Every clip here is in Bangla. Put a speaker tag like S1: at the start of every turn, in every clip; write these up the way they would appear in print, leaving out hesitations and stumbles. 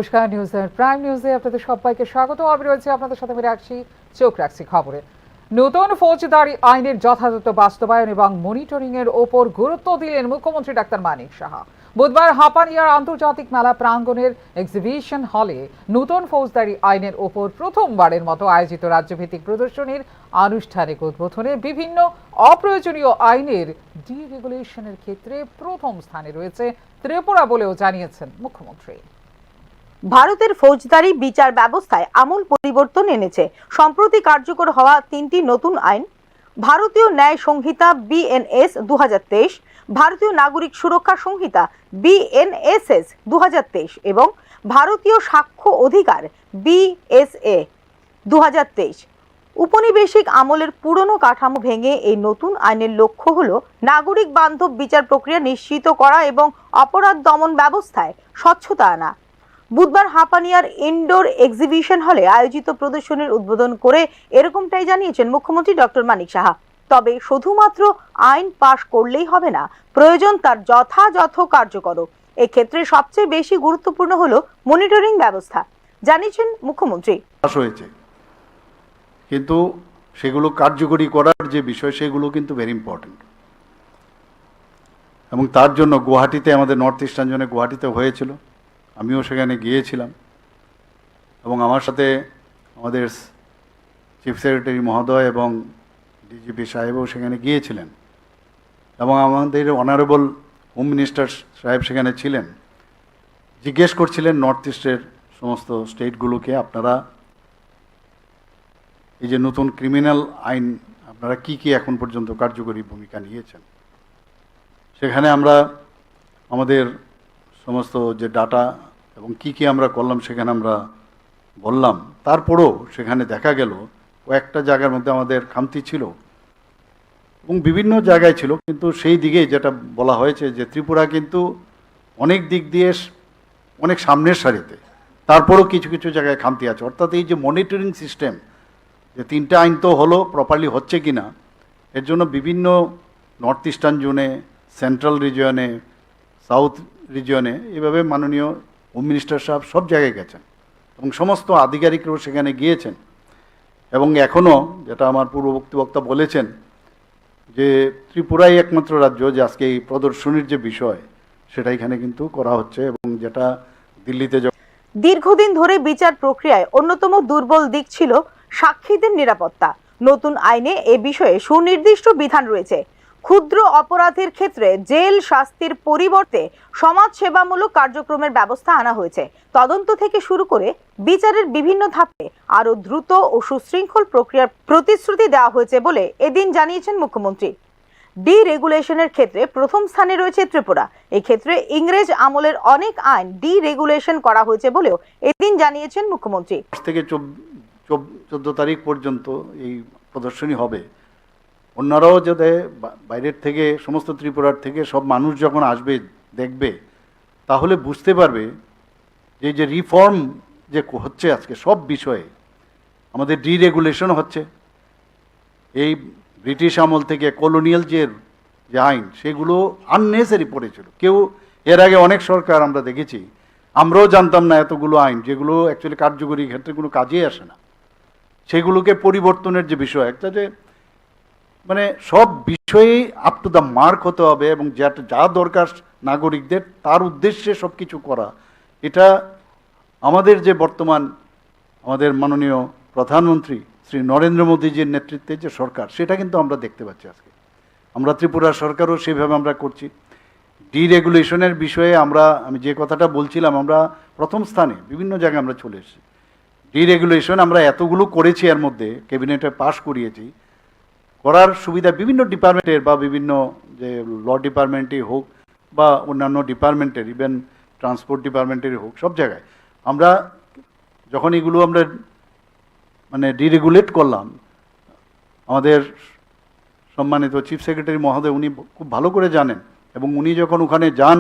S1: নমস্কার, নিউজ প্রাইম নিউজে আপনাদের সবাইকে স্বাগত। আমি রয়েছে আপনাদের সাথে, আমি চোখ রাখছি খবরে। নতুন ফৌজদারি আইনের যথাযথ বাস্তবায়ন এবং মনিটরিং এর ওপর গুরুত্ব দিলেন মুখ্যমন্ত্রী ডাক্তার মানিক সাহা। বুধবার হাপানিয়ার আন্তর্জাতিক মেলা প্রাঙ্গণের এক্সিবিশন হলে নতুন ফৌজদারি আইনের ওপর প্রথমবারের মতো আয়োজিত রাজ্যভিত্তিক প্রদর্শনীর আনুষ্ঠানিক উদ্বোধনে বিভিন্ন অপ্রয়োজনীয় আইনের ডিরেগুলেশনের ক্ষেত্রে প্রথম স্থানে রয়েছে ত্রিপুরা বলেও জানিয়েছেন মুখ্যমন্ত্রী।
S2: ভারতের ফৌজদারি বিচার ব্যবস্থায় আমূল পরিবর্তন এনেছে সম্প্রতি কার্যকর হওয়া 3টি নতুন আইন: ভারতীয় ন্যায় সংহিতা BNS 2023, ভারতীয় নাগরিক সুরক্ষা সংহিতা BNSS 2023 এবং ভারতীয় সাক্ষ্য অধিকার BSA 2023। উপনিবেশিক আমলের পুরনো কাঠামো ভেঙে এই নতুন আইনের লক্ষ্য হল নাগরিক বান্ধব বিচার প্রক্রিয়া নিশ্চিত করা এবং অপরাধ দমন ব্যবস্থায় স্বচ্ছতা আনা। বুধবার হাপানিয়ার ইনডোর এক্সিবিশন হলে আয়োজিত প্রদর্শনীর উদ্বোধন করে এরকমটাই জানিয়েছেন মুখ্যমন্ত্রী ডক্টর মানিক সাহা। তবে শুধুমাত্র আইন পাশ করলেই হবে না, প্রয়োজন তার যথাযথ কার্যকর। এক্ষেত্রে সবচেয়ে বেশি গুরুত্বপূর্ণ হলো মনিটরিং ব্যবস্থা, জানিয়েছেন মুখ্যমন্ত্রী।
S3: কিন্তু সেগুলো কার্যকরী করার যে বিষয়, সেগুলো কিন্তু ভেরি ইম্পর্টেন্ট। এবং তার জন্য গুয়াহাটিতে, আমাদের নর্থ ইস্টার্ন জোনে গুয়াহাটিতে হয়েছিল, আমিও সেখানে গিয়েছিলাম এবং আমার সাথে আমাদের চিফ সেক্রেটারি মহোদয় এবং ডিজিপি সাহেবও সেখানে গিয়েছিলেন এবং আমাদের অনারেবল হোম মিনিস্টার সাহেব সেখানে ছিলেন। জিজ্ঞেস করছিলেন নর্থ ইস্টের সমস্ত স্টেটগুলোকে, আপনারা এই যে নতুন ক্রিমিনাল আইন, আপনারা কি কি এখন পর্যন্ত কার্যকরী ভূমিকা নিয়েছেন। সেখানে আমরা আমাদের সমস্ত যে ডাটা এবং কি কি আমরা করলাম সেখানে আমরা বললাম। তারপরেও সেখানে দেখা গেল কয়েকটা জায়গার মধ্যে আমাদের খামতি ছিল এবং বিভিন্ন জায়গায় ছিল, কিন্তু সেই দিকে যেটা বলা হয়েছে যে ত্রিপুরা কিন্তু অনেক দিক দিয়ে অনেক সামনের সারিতে, তারপরেও কিছু কিছু জায়গায় খামতি আছে। অর্থাৎ এই যে মনিটরিং সিস্টেম, যে 3টে আইন তো হলো, প্রপারলি হচ্ছে কি না, এর জন্য বিভিন্ন নর্থ ইস্টার্ন জোনে, সেন্ট্রাল রিজিয়নে, সাউথ রিজিয়নে, এভাবে মাননীয় হোম মিনিস্টার সাহেব সব জায়গায় গেছেন এবং সমস্ত আধিকারিকরাও সেখানে গিয়েছেন। এবং এখনও যেটা আমার পূর্ববর্তী বক্তা বলেছেন যে ত্রিপুরাই একমাত্র রাজ্য যে আজকে এই প্রদর্শনীর যে বিষয়, সেটা এখানে কিন্তু করা হচ্ছে। এবং যেটা দিল্লিতে
S2: দীর্ঘদিন ধরে বিচার প্রক্রিয়ায় অন্যতম দুর্বল দিক ছিল সাক্ষীদের নিরাপত্তা। নতুন আইনে এ বিষয়ে সুনির্দিষ্ট বিধান রয়েছে। ক্ষুদ্র অপরাধের ক্ষেত্রে জেল শাস্তির পরিবর্তে সমাজ সেবামূলক কার্যক্রমের ব্যবস্থা আনা হয়েছে। তদন্ত থেকে শুরু করে বিচারের বিভিন্ন ধাপে আরো দ্রুত ও সুশৃঙ্খল প্রক্রিয়ার প্রতিশ্রুতি দেওয়া হয়েছে বলে এদিন জানিয়েছেন মুখ্যমন্ত্রী। ডিরেগুলেশনের ক্ষেত্রে প্রথম স্থানে রয়েছে ত্রিপুরা। এই ক্ষেত্রে ইংরেজ আমলের অনেক আইন ডিরেগুলেশন করা হয়েছে বলেও এদিন জানিয়েছেন মুখ্যমন্ত্রী।
S3: থেকে 14 তারিখ পর্যন্ত এই প্রদর্শনী হবে। অন্যরাও যাতে বাইরের থেকে, সমস্ত ত্রিপুরার থেকে সব মানুষ যখন আসবে দেখবে, তাহলে বুঝতে পারবে যে যে রিফর্ম যে হচ্ছে আজকে সব বিষয়ে, আমাদের ডিরেগুলেশন হচ্ছে। এই ব্রিটিশ আমল থেকে কলোনিয়াল যে আইন, সেগুলো আননেসারি পড়েছিল। কেউ এর আগে অনেক সরকার আমরা দেখেছি, আমরাও জানতাম না এতগুলো আইন যেগুলো অ্যাকচুয়ালি কার্যকরী ক্ষেত্রে কোনো কাজেই আসে না, সেগুলোকে পরিবর্তনের যে বিষয়, একটা যে মানে সব বিষয়েই আপ টু দ্য মার্ক হতে হবে এবং যা দরকার নাগরিকদের, তার উদ্দেশ্যে সব কিছু করা। এটা আমাদের যে বর্তমান আমাদের মাননীয় প্রধানমন্ত্রী শ্রী নরেন্দ্র মোদীজির নেতৃত্বে যে সরকার, সেটা কিন্তু আমরা দেখতে পাচ্ছি আজকে। আমরা ত্রিপুরা সরকারও সেভাবে আমরা করছি। ডিরেগুলেশনের বিষয়ে আমি যে কথাটা বলছিলাম, আমরা প্রথম স্থানে বিভিন্ন জায়গায় আমরা চলে এসেছি। ডিরেগুলেশন আমরা এতগুলো করেছি, এর মধ্যে ক্যাবিনেটে পাশ করিয়েছি। করার সুবিধা বিভিন্ন ডিপার্টমেন্টের বা বিভিন্ন যে ল ডিপার্টমেন্টই হোক বা অন্যান্য ডিপার্টমেন্টের, ইভেন ট্রান্সপোর্ট ডিপার্টমেন্টেরই হোক, সব জায়গায় আমরা যখন এগুলো আমরা মানে ডিরেগুলেট করলাম, আমাদের সম্মানিত চিফ সেক্রেটারি মহোদয় উনি খুব ভালো করে জানেন এবং উনি যখন ওখানে যান,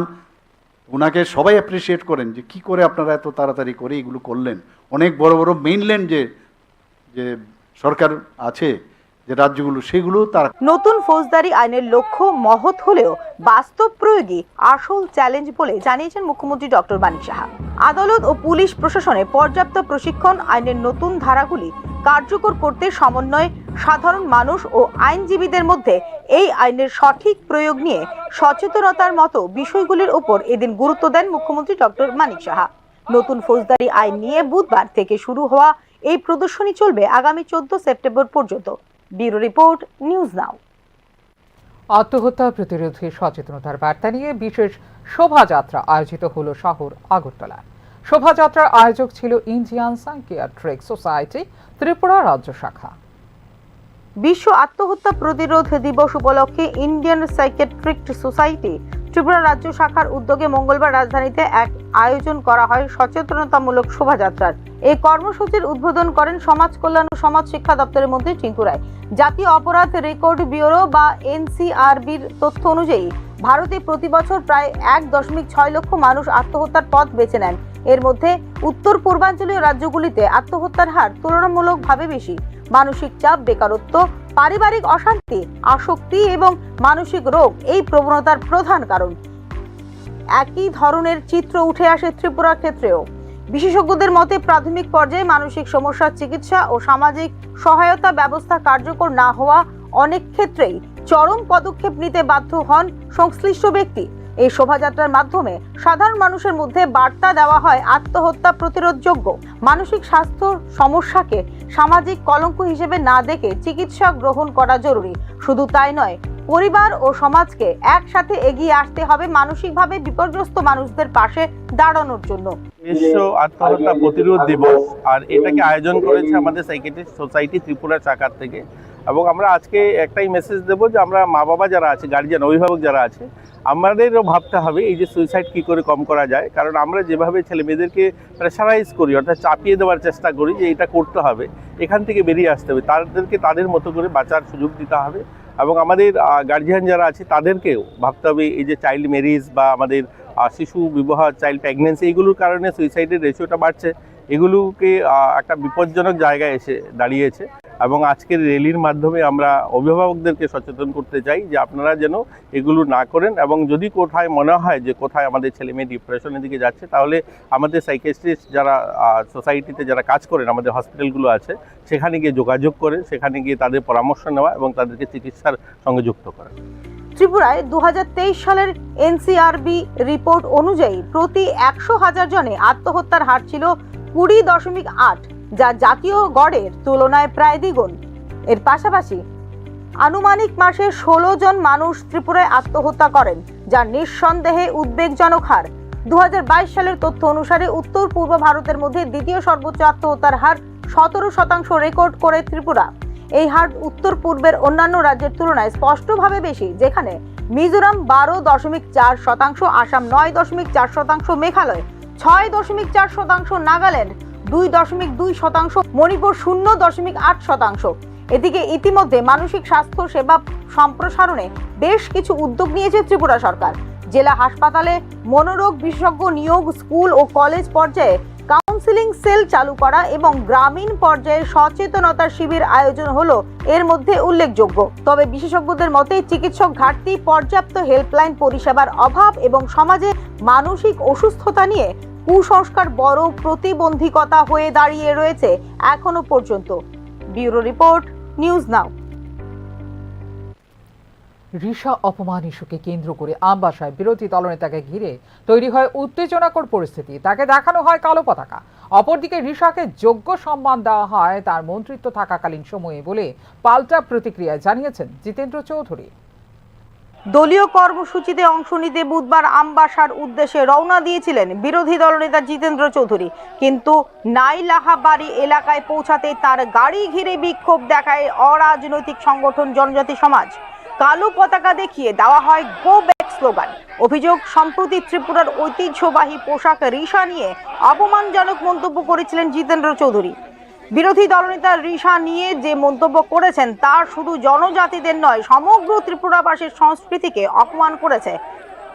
S3: ওনাকে সবাই অ্যাপ্রিসিয়েট করেন যে কী করে আপনারা এত তাড়াতাড়ি করে এগুলো করলেন। অনেক বড় বড় মেইনল্যান্ড যে সরকার আছে, যে রাজ্যগুলো, সেগুলো তারা।
S2: নতুন ফৌজদারি আইনের লক্ষ্য মহৎ হলেও বাস্তব প্রয়োগই আসল চ্যালেঞ্জ বলে জানিয়েছেন মুখ্যমন্ত্রী ডক্টর মানিক সাহা। আদালত ও পুলিশ প্রশাসনে পর্যাপ্ত প্রশিক্ষণ, আইনের নতুন ধারাগুলি কার্যকর করতে সমন্বয়, সাধারণ মানুষ ও আইনজীবীদের মধ্যে এই আইনের সঠিক প্রয়োগ নিয়ে সচেতনতার মতো বিষয়গুলির উপর এদিন গুরুত্ব দেন মুখ্যমন্ত্রী ডক্টর মানিক সাহা। নতুন ফৌজদারি আইন নিয়ে বুধবার থেকে শুরু হওয়া এই প্রদর্শনী চলবে আগামী 14 সেপ্টেম্বর পর্যন্ত। Bureau report, news now.
S1: আত্মহত্যা প্রতিরোধে সচেতনতার বার্তা নিয়ে বিশেষ শোভাযাত্রা আয়োজিত হলো শহর আগরতলা। শোভাযাত্রার আয়োজক ছিল ইন্ডিয়ান সাইকিয়াট্রিক সোসাইটি ত্রিপুরা রাজ্য শাখা।
S2: বিশ্ব আত্মহত্যা প্রতিরোধ দিবস উপলক্ষে ইন্ডিয়ান সাইকিয়াট্রিক সোসাইটি ত্রিপুরা রাজ্য শাখার উদ্যোগে মঙ্গলবার রাজধানীতে এক আয়োজন করা হয় সচেতনতামূলক শোভাযাত্রার। এই কর্মসূচির উদ্বোধন করেন সমাজ কল্যাণ ও সমাজ শিক্ষা দপ্তরের মন্ত্রী টিঙ্কু রায়। জাতীয় অপরাধ রেকর্ড ব্যুরো বা এনসিআরবির তথ্য অনুযায়ী ভারতে প্রতি বছর প্রায় 1.6 লক্ষ মানুষ আত্মহত্যার পথ বেছে নেন। এর মধ্যে উত্তর পূর্বাঞ্চলীয় রাজ্যগুলিতে আত্মহত্যার হার তুলনামূলকভাবে বেশি। মানসিক চাপ, বেকারত্ব, পারিবারিক অশান্তি, আসক্তি এবং মানসিক রোগ এই প্রবণতার প্রধান কারণ। একই ধরনের চিত্র উঠে আসে ত্রিপুরার ক্ষেত্রেও। বিশেষজ্ঞদের মতে প্রাথমিক পর্যায়ে মানসিক সমস্যার চিকিৎসা ও সামাজিক সহায়তা ব্যবস্থা কার্যকর না হওয়া অনেক ক্ষেত্রেই চরম পদক্ষেপ নিতে বাধ্য হন সংশ্লিষ্ট ব্যক্তি। এই শোভাযাত্রার মাধ্যমে সাধারণ মানুষের মধ্যে বার্তা দেওয়া হয় আত্মহত্যা প্রতিরোধযোগ্য। মানসিক স্বাস্থ্য সমস্যাকে সামাজিক কলঙ্ক হিসেবে না দেখে চিকিৎসা গ্রহণ করা জরুরি। শুধু তাই নয়, পরিবার ও সমাজকে একসাথে এগিয়ে আসতে হবে মানসিকভাবে বিপর্যস্ত মানুষদের পাশে দাঁড়ানোর জন্য।
S4: বিশ্ব আত্মহত্যা প্রতিরোধ দিবস, আর এটাকে আয়োজন করেছে আমাদের সাইকিয়াট্রিক সোসাইটি ত্রিপুরা শাখার থেকে। এবং আমরা আজকে একটাই মেসেজ দেবো যে আমরা মা বাবা যারা আছে, গার্জিয়ান, অভিভাবক যারা আছে, আমাদেরও ভাবতে হবে এই যে সুইসাইড কী করে কম করা যায়। কারণ আমরা যেভাবে ছেলে মেয়েদেরকে প্রেশারাইজ করি, অর্থাৎ চাপিয়ে দেওয়ার চেষ্টা করি যে এটা করতে হবে, এখান থেকে বেরিয়ে আসতে হবে, তাদেরকে তাদের মতো করে বাঁচার সুযোগ দিতে হবে। এবং আমাদের গার্জিয়ান যারা আছে তাদেরকেও ভাবতে হবে এই যে চাইল্ড ম্যারেজ বা আমাদের শিশু বিবাহ, চাইল্ড প্রেগনেন্সি, এইগুলোর কারণে সুইসাইডের রেশিওটা বাড়ছে। এগুলোকে একটা বিপজ্জনক জায়গায় এসে দাঁড়িয়েছে। এবং আজকের র্যালির মাধ্যমে আমরা অভিভাবকদেরকে সচেতন করতে চাই যে আপনারা যেন এগুলো না করেন। এবং যদি কোথায় মনে হয় যে কোথায় আমাদের ছেলে মেয়ে ডিপ্রেশনের দিকে যাচ্ছে, তাহলে আমাদের সাইকিয়াট্রিস্ট যারা সোসাইটিতে যারা কাজ করেন, আমাদের হসপিটালগুলো আছে, সেখানে গিয়ে যোগাযোগ করে, সেখানে গিয়ে তাদের পরামর্শ নেওয়া এবং তাদেরকে চিকিৎসার সঙ্গে যুক্ত করা।
S2: ত্রিপুরায় 2023 সালের এনসিআরবি রিপোর্ট অনুযায়ী প্রতি 100,000 জনে আত্মহত্যার হার ছিল 20.8, যা জাতীয় গড়ের তুলনায় প্রায় দ্বিগুণ। এর পাশাপাশি আনুমানিক মাসে 16 জন মানুষ ত্রিপুরায় আত্মহত্যা করেন, যা নিঃসন্দেহে উদ্বেগজনক হার। 2022 সালের তথ্য অনুসারে উত্তর পূর্ব ভারতের মধ্যে দ্বিতীয় সর্বোচ্চ আত্মহত্যার হার 17% রেকর্ড করে ত্রিপুরা। এই হার উত্তর পূর্বের অন্যান্য রাজ্যের তুলনায় স্পষ্টভাবে বেশি, যেখানে মিজোরাম 12.4%, আসাম 9.4%, মেঘালয় 6.4%, নাগাল্যান্ড 2.2%, মণিপুর 0.8%। এদিকে ইতিমধ্যে মানসিক স্বাস্থ্য সেবা সম্প্রসারণে বেশ কিছু উদ্যোগ নিয়েছে ত্রিপুরা সরকার। জেলা হাসপাতালে মনোরোগ বিশেষজ্ঞ নিয়োগ, স্কুল ও কলেজ পর্যায়ে কাউন্সিলিং সেল চালু করা এবং গ্রামীণ পর্যায়ে সচেতনতা শিবির আয়োজন হলো এর মধ্যে উল্লেখযোগ্য। তবে বিশেষজ্ঞদের মতে চিকিৎসক ঘাটতি, পর্যাপ্ত হেল্পলাইন পরিষেবার অভাব এবং সমাজে মানসিক অসুস্থতা নিয়ে কুসংস্কার বড় প্রতিবন্ধকতা হয়ে দাঁড়িয়ে রয়েছে এখনো পর্যন্ত। Bureau report, news now.
S1: Risha অপমান ইস্যুকে কেন্দ্র করে আমবাসায় বিরোধী দলনেতাকে ঘিরে তৈরি হয় উত্তেজনাকর পরিস্থিতি। তাকে দেখানো হয় কালো পতাকা। অপরদিকে রিশাকে যোগ্য সম্মান দেওয়া হয় তার মন্ত্রিত্ব থাকাকালীন সময়ে বলে পাল্টা প্রতিক্রিয়া জানিয়েছেন জিতেন্দ্র চৌধুরী।
S2: দলীয় কর্মসূচিতে অংশ নিতে বুধবার আমবাসার উদ্দেশ্যে রওনা দিয়েছিলেন বিরোধী দলনেতা জিতেন্দ্র চৌধুরী, কিন্তু নাইলাহাবাড়ি এলাকায় পৌঁছাতে তার গাড়ি ঘিরে বিক্ষোভ দেখায় অরাজনৈতিক সংগঠন জনজাতি সমাজ। কালো পতাকা দেখিয়ে দেওয়া হয় গো ব্যাক স্লোগান। অভিযোগ, সম্প্রতি ত্রিপুরার ঐতিহ্যবাহী পোশাক রিশা নিয়ে অপমানজনক মন্তব্য করেছিলেন জিতেন্দ্র চৌধুরী। বিরোধী দলনেতা রিশা নিয়ে যে মন্তব্য করেছেন তা শুধু জনজাতিদের নয়, সমগ্র ত্রিপুরাবাসীর সংস্কৃতিকে অপমান করেছে।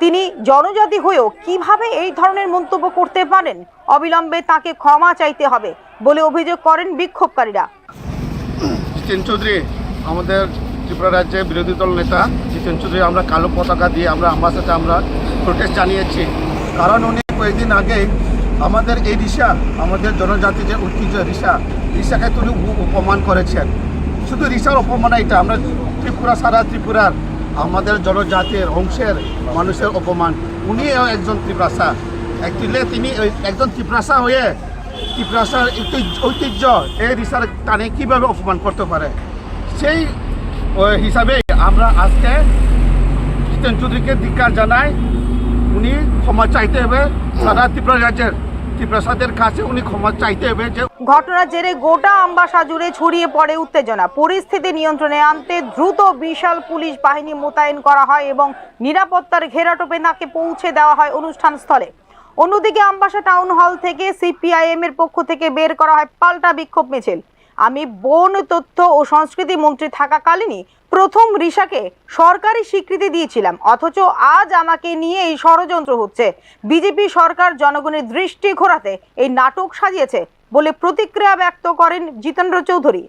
S2: তিনি জনজাতি হয়েও কিভাবে এই ধরনের মন্তব্য করতে পারেন? অবিলম্বে তাকে ক্ষমা চাইতে হবে বলে অভিযোগ করেন বিক্ষোভকারীরা।
S5: জিতেন চৌধুরী, আমাদের ত্রিপুরা রাজ্যের বিরোধী দল নেতা জিতেন চৌধুরী, আমরা কালো পতাকা দিয়ে আমরা আমার সাথে আমরা প্রোটেস্ট জানিয়েছি। কারণ উনি কয়েকদিন আগে আমাদের এই রিসা, আমাদের জনজাতি যে ঐতিহ্য রিসাকে তিনি অপমান করেছেন। শুধু রিসার অপমান এটা, আমরা সারা ত্রিপুরার আমাদের জনজাতির অংশের মানুষের অপমান। উনি একজন ত্রিপ্রাসা, অ্যাকচুয়ালি তিনি একজন ত্রিপ্রাসা হয়ে ত্রিপ্রাসার ঐতিহ্য এই রিসার টানে কীভাবে অপমান করতে পারে, সেই হিসাবে আমরা আজকে জিতেন চৌধুরীকে ধিক্কার জানাই। উনি ক্ষমা চাইতে হবে, সারা ত্রিপুরা রাজ্যের ত্রিপ্রাসাদের কাছে উনি ক্ষমা চাইতে হবে। যে
S2: ঘটনার জেরে গোটা আমবাসা জুড়ে ছড়িয়ে পড়ে উত্তেজনা। পরিস্থিতি নিয়ন্ত্রণে আনতে দ্রুত বিশাল পুলিশ বাহিনী মোতায়েন করা হয় এবং নিরাপত্তার ঘেরাটোপে তাকে পৌঁছে দেওয়া হয় অনুষ্ঠান স্থলে। অন্যদিকে আমবাসা টাউন হল থেকে সিপিআইএম এর পক্ষ থেকে বের করা হয় পাল্টা বিক্ষোভ মিছিল। আমি বন, তথ্য ও সংস্কৃতি মন্ত্রী থাকাকালীনই প্রথম রিসাকে সরকারি স্বীকৃতি দিয়েছিলাম, অথচ আজ আমাকে নিয়ে এই ষড়যন্ত্র হচ্ছে। বিজেপি সরকার জনগণের দৃষ্টি ঘোরাতে এই নাটক সাজিয়েছে বলে প্রতিক্রিয়া ব্যক্ত করেন জিতেন্দ্র চৌধুরী।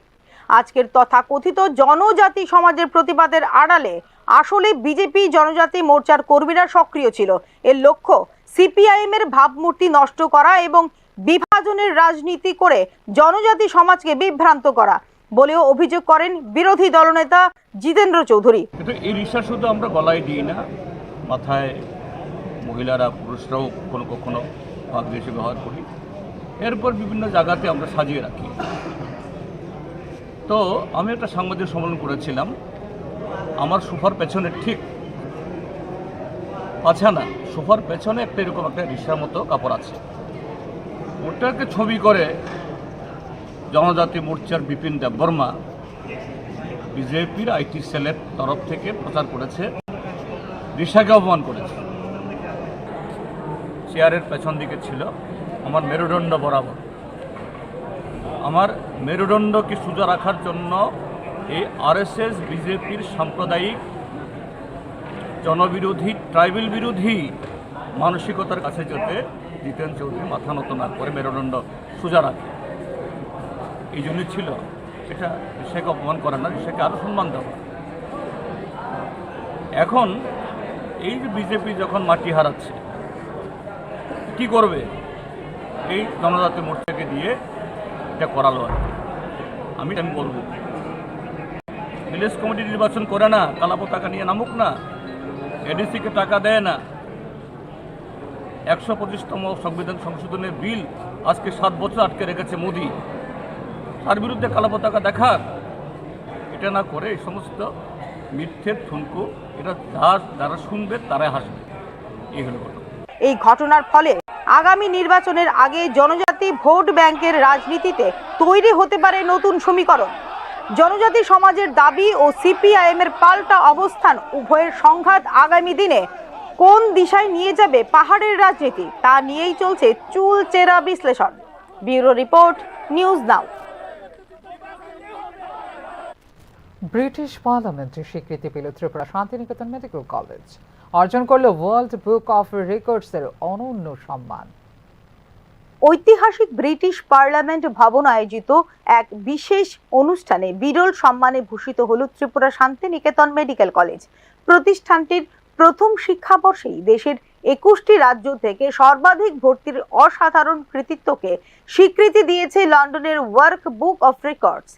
S2: আজকের তথাকথিত জনজাতি সমাজের প্রতিবাদের আড়ালে আসলে বিজেপি জনজাতি মোর্চার কর্মীরা সক্রিয় ছিল। এর লক্ষ্য সিপিআইএম এর ভাবমূর্তি নষ্ট করা এবং বিভাজনের রাজনীতি করে জনজাতি সমাজকে বিভ্রান্ত করা বলেও অভিযোগ করেন বিরোধী দলনেতা জিতেন্দ্র চৌধুরী।
S6: কিন্তু এই রিসা শুধু আমরা গলায় দিই না, মাথায় মহিলারা পুরুষরাও কখনো কখনো ভাগ দিয়ে ব্যবহার করি, এরপর বিভিন্ন জায়গাতে আমরা সাজিয়ে রাখি। তো আমি একটা সাংবাদিক সম্মেলন করেছিলাম, আমার সোফার পেছনে ঠিক আচ্ছা না, সোফার পেছনে একটা এরকম একটা রিসার মতো কাপড় আছে, ওটাকে ছবি করে জনজাতি মোর্চার বিপিন দেববর্মা বিজেপির আইটি সেলের তরফ থেকে প্রচার করেছে, রিসাকে অপমান করেছে। চেয়ারের পেছন দিকে ছিল আমার মেরুদণ্ড বরাবর। আমার মেরুদণ্ডকে সোজা রাখার জন্য এই আরএসএস বিজেপির সাম্প্রদায়িক জনবিরোধী ট্রাইবেল বিরোধী মানসিকতার কাছে যেতে জিতেন চৌধুরী মাথা নত না করে মেরুদণ্ড সোজা রাখে। এই জন্যই ছিল এটা রিসাকে অপমান করে না, রিসাকে আরও সম্মান দেওয়া। এখন এই যে বিজেপি যখন মাটি হারাচ্ছে, কি করবে? এই জনজাতি মোর্চাকে দিয়ে এটা করালো আর কি। আমি বলবো ভিলেজ কমিটি নির্বাচন করে না, কালা পতাকা নিয়ে নামুক না, এডিসিকে টাকা দেয় না, 125তম সংবিধান সংশোধনের বিল আজকে 7 বছর আটকে রেখেছে মোদি, তার বিরুদ্ধে কালা পতাকা দেখাক। এটা না করে এই সমস্ত মিথ্যের ঠুনকো, এটা যারা শুনবে তারাই হাসবে। এই হলো ঘটনা।
S2: এই ঘটনার ফলে আগামী নির্বাচনের আগে জনজাতি ভোট ব্যাংকের রাজনীতিতে তৈরি হতে পারে নতুন সমীকরণ। জনজাতি সমাজের দাবি ও সিপিআইএম এর পাল্টা অবস্থান, উভয়ের সংঘাত আগামী দিনে কোন দিশায় নিয়ে যাবে পাহাড়ের রাজনীতি, তা নিয়েই চলছে চুলচেরা বিশ্লেষণ। Bureau report, news now.
S1: British পার্লামেন্টে স্বীকৃতি পেল ত্রিপুরা শান্তিনিকেতন মেডিকেল কলেজ, অর্জন করল ওয়ার্ল্ড বুক অফ রেকর্ডসের অনন্য সম্মান।
S2: ঐতিহাসিক ব্রিটিশ পার্লামেন্ট ভবন আয়োজিত এক বিশেষ অনুষ্ঠানে বিরল সম্মানে ভূষিত হল ত্রিপুরা শান্তিনিকেতন মেডিকেল কলেজ। প্রতিষ্ঠানটির প্রথম শিক্ষাবর্ষেই দেশের 21টি রাজ্য থেকে সর্বাধিক ভর্তির অসাধারণ কৃতিত্বকে স্বীকৃতি দিয়েছে লন্ডনের ওয়ার্ক বুক অফ রেকর্ডস।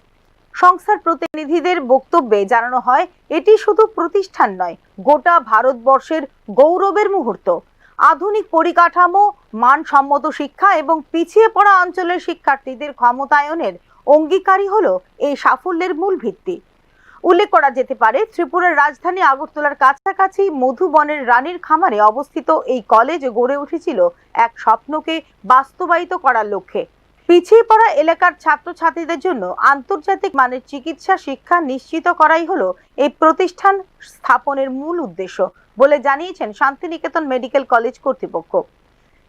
S2: সংস্থার প্রতিনিধিদের বক্তব্যে জানানো হয়, এটি শুধু প্রতিষ্ঠান নয়, গোটা ভারতবর্ষের গৌরবের মুহূর্ত। আধুনিক পরিকাঠামো, মানসম্মত শিক্ষা এবং পিছিয়ে পড়া অঞ্চলের শিক্ষার্থীদের ক্ষমতায়নের অঙ্গীকারই হলো এই সাফল্যের মূল ভিত্তি। উল্লেখ করা যেতে পারে, ত্রিপুরার রাজধানী আগরতলার কাছাকাছি মধুবনের রানীর খামারে অবস্থিত এই কলেজ গড়ে উঠেছিল এক স্বপ্নকে বাস্তবায়িত করার লক্ষ্যে। পিছিয়ে পড়া এলাকার ছাত্রছাত্রীদের জন্য আন্তর্জাতিক মানের চিকিৎসা শিক্ষা নিশ্চিত করাই হলো এই প্রতিষ্ঠান স্থাপনের মূল উদ্দেশ্য বলে জানিয়েছেন শান্তিনিকেতন মেডিকেল কলেজ কর্তৃপক্ষ।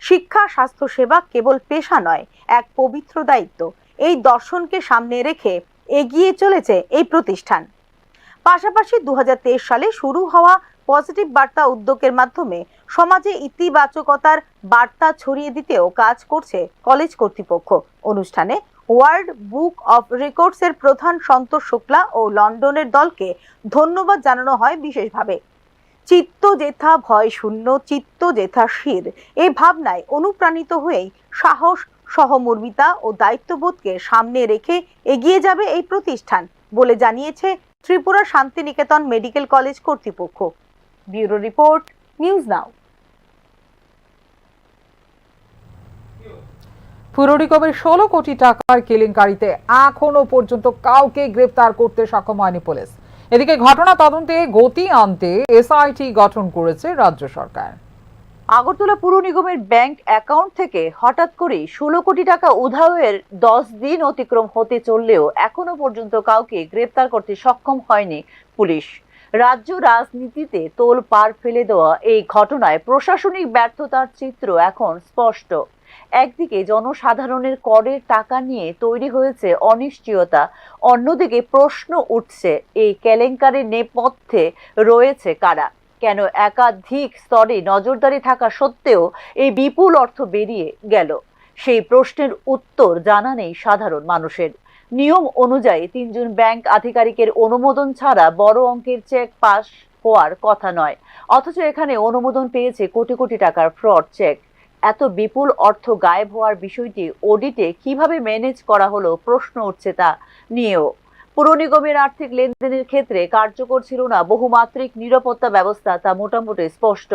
S2: শিক্ষা স্বাস্থ্য সেবা কেবল পেশা নয়, এক পবিত্র দায়িত্ব। এই দর্শনকে সামনে রেখে এগিয়ে চলেছে এই প্রতিষ্ঠান। পাশাপাশি 2023 সালে শুরু হওয়া পজিটিভ বার্তা উদ্যোগের মাধ্যমে সমাজে ইতিবাচকতার বার্তা ছড়িয়ে দিতেও কাজ করছে কলেজ কর্তৃপক্ষ। অনুষ্ঠানে ওয়ার্ল্ড বুক অফ রেকর্ডস এর প্রধান সন্তোষ শুক্লা ও লন্ডনের দলকে ধন্যবাদ জানানো হয় বিশেষভাবে। চিত্ত জেথা ভয় শূন্য, চিত্ত জেথা শির, এই ভাবনায় অনুপ্রাণিত হয়েই সাহস, সহমর্মিতা ও দায়িত্ববোধকে সামনে রেখে এগিয়ে যাবে এই প্রতিষ্ঠান বলে জানিয়েছে ত্রিপুরা শান্তিনিকেতন মেডিকেল কলেজ কর্তৃপক্ষ। Bureau report, news now.
S1: পুর নিগমের 16 কোটি টাকার কেলেঙ্কারিতে এখনো পর্যন্ত কাউকে গ্রেফতার করতে সক্ষম হয়নি পুলিশ। এদিকে ঘটনা তদন্তে গতি আনতে এসআইটি গঠন করেছে রাজ্য সরকার।
S2: আগরতলা পুর নিগমের ব্যাংক অ্যাকাউন্ট থেকে হঠাৎ করে 16 কোটি টাকা উধাওয়ের 10 দিন অতিক্রম হতে চললেও এখনো পর্যন্ত কাউকে গ্রেফতার করতে সক্ষম হয়নি পুলিশ। রাজ্য রাজনীতিতে তোলপাড় ফেলে দেওয়া এই ঘটনায় প্রশাসনিক ব্যর্থতার চিত্র এখন স্পষ্ট। একদিকে জনসাধারণের করের টাকা নিয়ে তৈরি হয়েছে অনিশ্চয়তা, অন্যদিকে প্রশ্ন উঠছে এই কেলেঙ্কারির নেপথ্যে রয়েছে কারা, কেন একাধিক স্তরে নজরদারি থাকা সত্ত্বেও এই বিপুল অর্থ বেরিয়ে গেল। সেই প্রশ্নের উত্তর জানা নেই সাধারণ মানুষের। নিয়ম অনুযায়ী 3 জন ব্যাংক আধিকারিকের অনুমোদন ছাড়া বড় অঙ্কের চেক পাস হওয়ার কথা নয়, অথচ এখানে অনুমোদন পেয়েছে কোটি কোটি টাকার ফ্রড চেক। এত বিপুল অর্থ গায়েব হওয়ার বিষয়টি অডিটে কিভাবে ম্যানেজ করা হলো প্রশ্ন উঠছে তা নিয়েও। পুর নিগমের আর্থিক লেনদেনের ক্ষেত্রে কার্যকর ছিল না বহুমাত্রিক নিরাপত্তা ব্যবস্থা, তা মোটামুটি স্পষ্ট।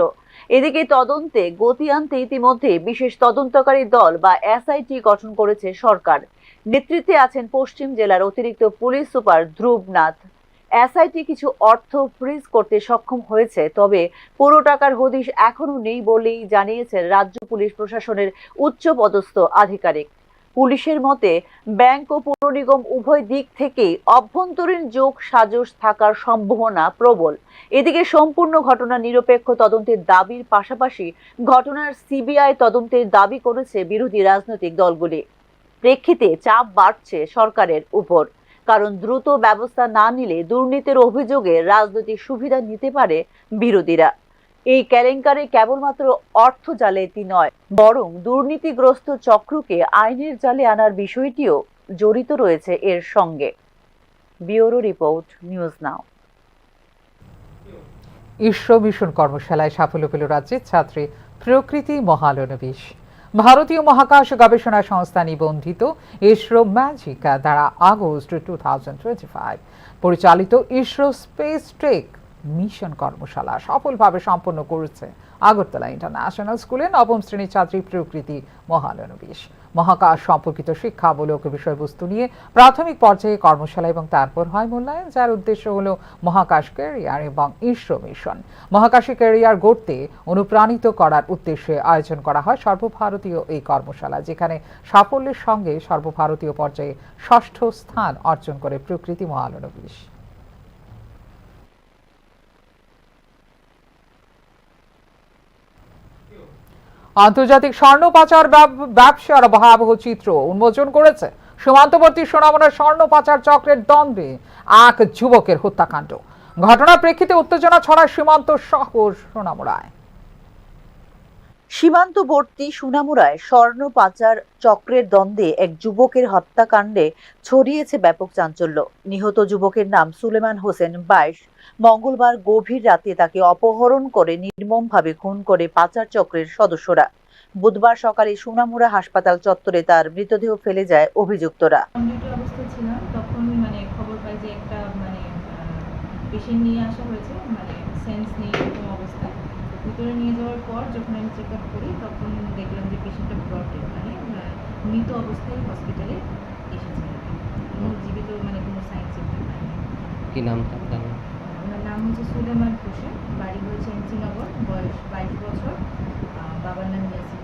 S2: এদিকে তদন্তে গতি আনতে ইতিমধ্যে বিশেষ তদন্তকারী দল বা এসআইটি গঠন করেছে সরকার। নেতৃত্বে আছেন পশ্চিম জেলার অতিরিক্ত পুলিশ সুপার ধ্রুবনাথ। এসআইটি কিছু অর্থ ফ্রিজ করতে সক্ষম হয়েছে, তবে পুরো টাকার হদিশ এখনো নেই বলেই জানিয়েছেন রাজ্য পুলিশ প্রশাসনের উচ্চপদস্থ আধিকারিক। পুলিশের মতে ব্যাংক ও পৌর নিগম উভয় দিক থেকেই অভ্যন্তরীণ যোগ সাজশ থাকার সম্ভাবনা প্রবল। এদিকে সম্পূর্ণ ঘটনা নিরপেক্ষ তদন্তের দাবির পাশাপাশি ঘটনার সিবিআই তদন্তের দাবি করেছে বিরোধী রাজনৈতিক দলগুলি। প্রেক্ষিতে চাপ বাড়ছে সরকারের উপর, কারণ দ্রুত ব্যবস্থা না নিলে দুর্নীতির অভিযোগে রাজনৈতিক সুবিধা নিতে পারে বিরোধীরা। এই কেলেঙ্কারি কেবলমাত্র অর্থ জালিয়াতি নয়, বরং দুর্নীতিগ্রস্ত চক্রকে আইনের জালে আনার বিষয়টিও জড়িত রয়েছে এর সঙ্গে। Bureau report, news now.
S1: ISRO mission কর্মশালায় সাফল্য পেল রাজ্যের ছাত্রী প্রকৃতি মহালনবিশ। ভারতীয় মহাকাশ গবেষণা সংস্থা নিবন্ধিত ইসরো ম্যাজিকা দ্বারা আগস্ট 2025 পরিচালিত ইসরো স্পেস ট্রেক মিশন কর্মশালা সফলভাবে সম্পন্ন করেছে আগরতলা ইন্টারন্যাশনাল স্কুলের 9ম শ্রেণীর ছাত্রী প্রকৃতি মহালনবিশ। মহাকাশ সম্পর্কিত শিক্ষামূলক বিষয়বস্তু নিয়ে প্রাথমিক পর্যায়ে কর্মশালা এবং তারপর হয় মূল্যায়ন, যার উদ্দেশ্য হল মহাকাশ ক্যারিয়ার এবং ইসরো মিশন। মহাকাশে ক্যারিয়ার গড়তে অনুপ্রাণিত করার উদ্দেশ্যে আয়োজন করা হয় সর্বভারতীয় এই কর্মশালা, যেখানে সাফল্যের সঙ্গে সর্বভারতীয় পর্যায়ে 6ষ্ঠ স্থান অর্জন করে প্রকৃতি মহালনবিশ। আন্তর্জাতিক স্বর্ণ পাচার ব্যবসার ভয়াবহ চিত্র উন্মোচন করেছে সীমান্তবর্তী সোনামুড়ার স্বর্ণ পাচার চক্রের দ্বন্দ্বে এক যুবকের হত্যাকাণ্ড। ঘটনার প্রেক্ষিতে উত্তেজনা ছড়ায় সীমান্ত শহর সোনামুড়ায়।
S2: সীমান্তবর্তী সোনামুড়ায় স্বর্ণ পাচার চক্রের দ্বন্দ্বে এক যুবকের হত্যাকাণ্ডে ছড়িয়েছে ব্যাপক চাঞ্চল্য। নিহত যুবকের নাম সুলেমান হোসেন, 22। মঙ্গলবার গভীর রাতে তাকে অপহরণ করে নির্মমভাবে খুন করে পাচার চক্রের সদস্যরা। বুধবার সকালে সোনামুড়া হাসপাতাল চত্বরে তার মৃতদেহ ফেলে যায় অভিযুক্তরা।
S7: অবস্থায় ছিলাম তখন খবর পাই যে একটা পেশেন্ট নিয়ে আসা হয়েছে, সেন্স নেই এরকম অবস্থায়। ভিতরে নিয়ে যাওয়ার পর যখন আমি চেক আপ করি তখন দেখলাম যে পেশেন্টটা ব্রডে মৃত অবস্থায় হসপিটালে এসেছে, জীবিত কোনো সাইন সিম্পটম নাই।
S8: কি নাম?
S7: ওনার নাম হচ্ছে সুলেমান হোসেন, বাড়ি হয়েছে এনসিনগর, বয়স 22 বছর, বাবার নাম ইয়াসিন।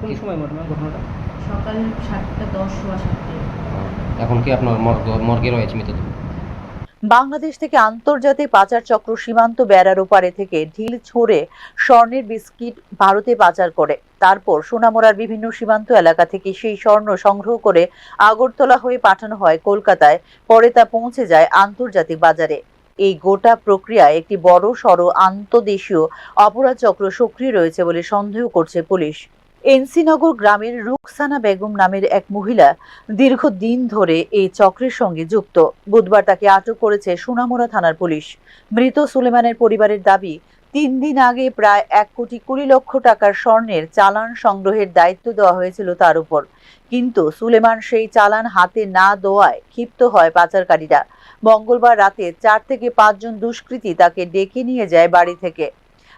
S8: কোন সময় ঘটনাটা?
S7: সকাল 7:10, 7:15।
S8: এখন কি আপনার মর্গে রয়েছে মৃতদেহ?
S2: বাংলাদেশ থেকে আন্তর্জাতিক পাচার চক্র সীমান্ত বেড়ার ওপারে থেকে ঢিল ছড়ে স্বর্ণের বিস্কিট ভারতে পাচার করে, তারপর সোনামুড়ার বিভিন্ন সীমান্ত এলাকা থেকে সেই স্বর্ণ সংগ্রহ করে আগরতলা হয়ে পাঠানো হয় কলকাতায়, পরে তা পৌঁছে যায় আন্তর্জাতিক বাজারে। এই গোটা প্রক্রিয়ায় একটি বড় সড় আন্তদেশীয় অপরাধ চক্র সক্রিয় রয়েছে বলে সন্দেহ করছে পুলিশ। এনসিনগর গ্রামের রুকসানা বেগম নামের এক মহিলা দীর্ঘদিন ধরে এই চক্রের সঙ্গে যুক্ত। বুধবার তাকে আটক করেছে সোনামুড়া থানার পুলিশ। মৃত সুলেমানের পরিবারের দাবি, 3 দিন আগে প্রায় 1,20,00,000 টাকার স্বর্ণের চালান সংগ্রহের দায়িত্ব দেওয়া হয়েছিল তার উপর, কিন্তু সুলেমান সেই চালান হাতে না দেওয়ায় ক্ষিপ্ত হয় পাচারকারীরা। মঙ্গলবার রাতে 4 থেকে 5 জন দুষ্কৃতী তাকে ডেকে নিয়ে যায় বাড়ি থেকে।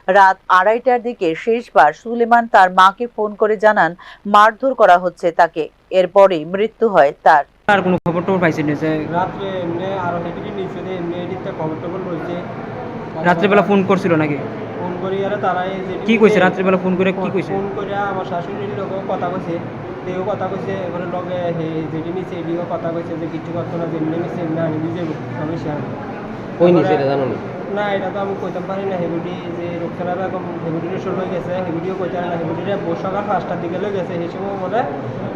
S2: রাত 2:30টার দিকে শেষবার সুলেমান তার মাকে ফোন করে জানান মারধর করা হচ্ছে তাকে। এরপরেই মৃত্যু হয় তার।
S8: আর কোনো খবর টবর পাইছেন না যে
S9: রাত্রে এমনি আরো হেঁটে নিচে এমনি এদিকটা খবর টবর রয়েছে।
S8: রাত্রেবেলা ফোন করছিল নাকি?
S9: ফোন করি আর তারা এই যে
S8: কি কইছে রাত্রেবেলা ফোন করে কি কইছে?
S9: ফোন করে আমার শাশুড়ির লোকেও কথা কইছে, তেও কথা কইছে, এবারে লগে যেটি নিচে এদিকেও কথা কইছে যে কিছু করতো না, যেমনি নিচে এমনি আনি দিয়ে যাবো সমস্যা।
S8: কই নিছে এটা জানো না?
S9: না এটা তো আমি কইতাম পারি না। হেগুটি যে রোকসানা বেগম হেগুটির সর লই গেছে, হেগুটিও কইতে না। হেগুটিরে সকাল 5টার দিকে লই গেছে, সেই সময় মনে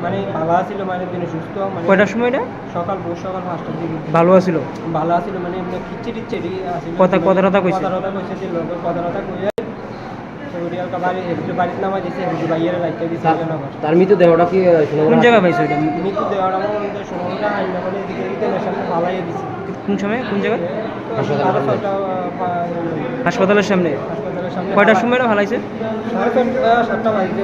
S9: মানে ভালো আছিল, মানে দিনে সুস্থ। মানে
S8: কয়টার সময় এটা?
S9: সকাল 5টার দিকে
S8: ভালো আছিল?
S9: ভালো আছিল, মানে এমনি খিচি টিচি আছিল।
S8: কথা কইছে?
S9: কথা কইছে যে লোকের কথা কইয়া হেগুটি আর বাড়িতে নামাই দিছে, হেগুটি বাইরে রাখতে দিছে।
S8: তার মৃতদেহটা কি কোন জায়গায় পাইছো এটা?
S9: মৃতদেহটা আমাদের সময়টা আইনা বলে এদিকে এদিকে সামনে ফালাইয়া দিছে।
S8: কোন সময় কোন জায়গায়? হাসপাতালের
S9: হাসপাতালের
S8: সামনে।
S9: সামনে
S8: কয়টার সময় এটা ভালাইছে?
S9: 7টা বাজে।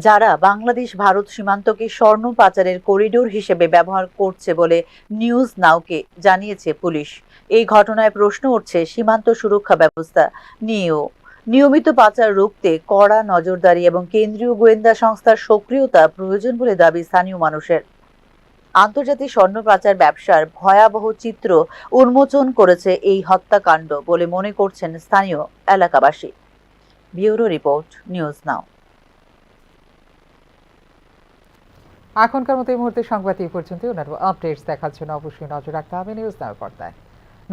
S2: যারা বাংলাদেশ ভারত সীমান্তকে স্বর্ণ পাচারের করিডোর হিসেবে ব্যবহার করছে বলে নিউজ নাওকে জানিয়েছে পুলিশ। এই ঘটনায় প্রশ্ন উঠছে সীমান্ত সুরক্ষা ব্যবস্থা নিয়েও। নিয়মিত পাচার রুখতে কড়া নজরদারি এবং কেন্দ্রীয় গোয়েন্দা সংস্থার সক্রিয়তা প্রয়োজন বলে দাবি স্থানীয় মানুষের। আন্তর্জাতিক স্বর্ণ পাচার ব্যবসার ভয়াবহ চিত্র উন্মোচন করেছে এই হত্যাকাণ্ড বলে মনে করছেন স্থানীয় এলাকাবাসী। Bureau report, news now.
S1: এখনকার মতো এই মুহূর্তে সংবাদ এই পর্যন্ত। অন্যান্য আপডেটস দেখার জন্য অবশ্যই নজর রাখতে হবে নিউজ নাও পর্দায়।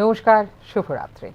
S1: নমস্কার, শুভরাত্রি।